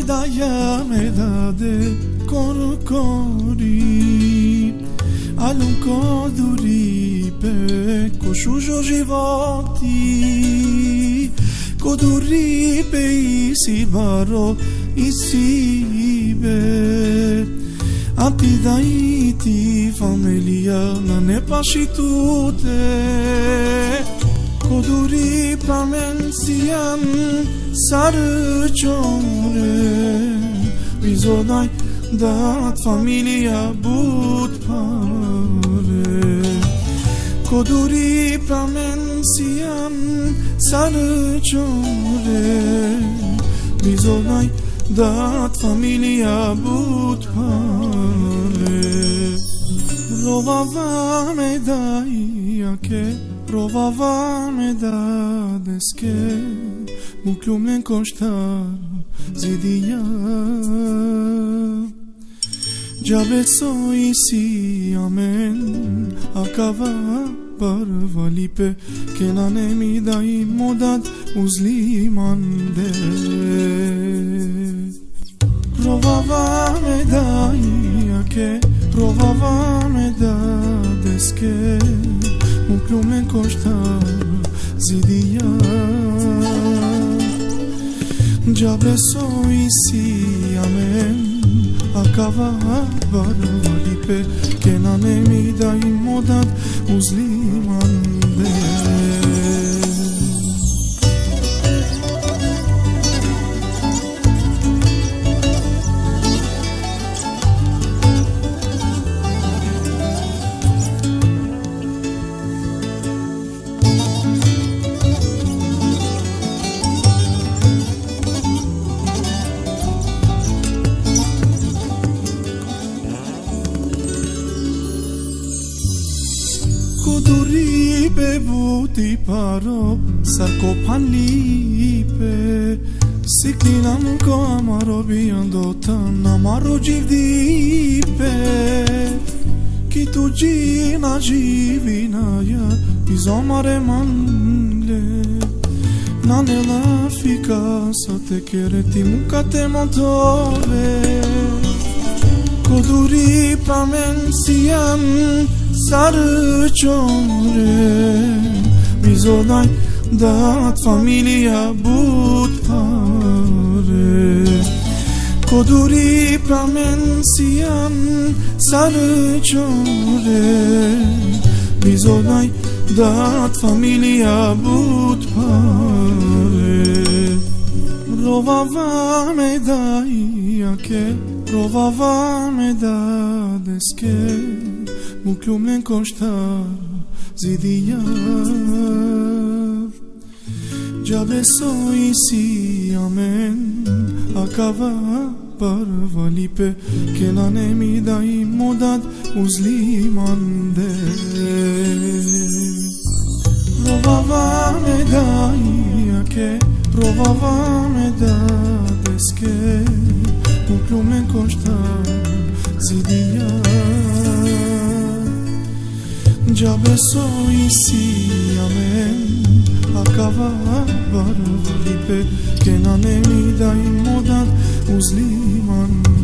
me dade corcori Alun koduri pe koshujo životi Koduri pe isi baro isibe Apidaiti familia na ne pashitute Koduri pramensian sarıçore Bizodaj dat familia but pare Koduri pramensian sarıçore Bizodaj dat familia but pare Rovava me daia che Provava me da deske Muklum len koshtar zidia Jabe so isi amen Akava barvalipe Kenane mi dai modat uzlimande Provava me daia che Provava me da deske Muklum len koshtar zidia Jabe so isi amen Akava barvalipe Kenane mi dai modat uzlimande Koduri pe buti paro sarkopan lipe Siklinam ko amaro biandotan amaro jivdipe Ki tu gina jivinaya izomare manle Nanela fika sa te kereti muka te montove Koduri pramensian sarıçore Bizodaj dat familia but pare Koduri pramensian sarıçore Bizodaj dat familia but pare Rovava me daia che Provava me da deske Muklum len koshtar zidia Jabe so isi amen Akava barvalipe Kenane mi dai modat uzlimande Provava me daia che Provava me da deske Muklum len koshtar zidia Jabe so isi amen Akava barvalipe Kenane mi dai modat uzlimande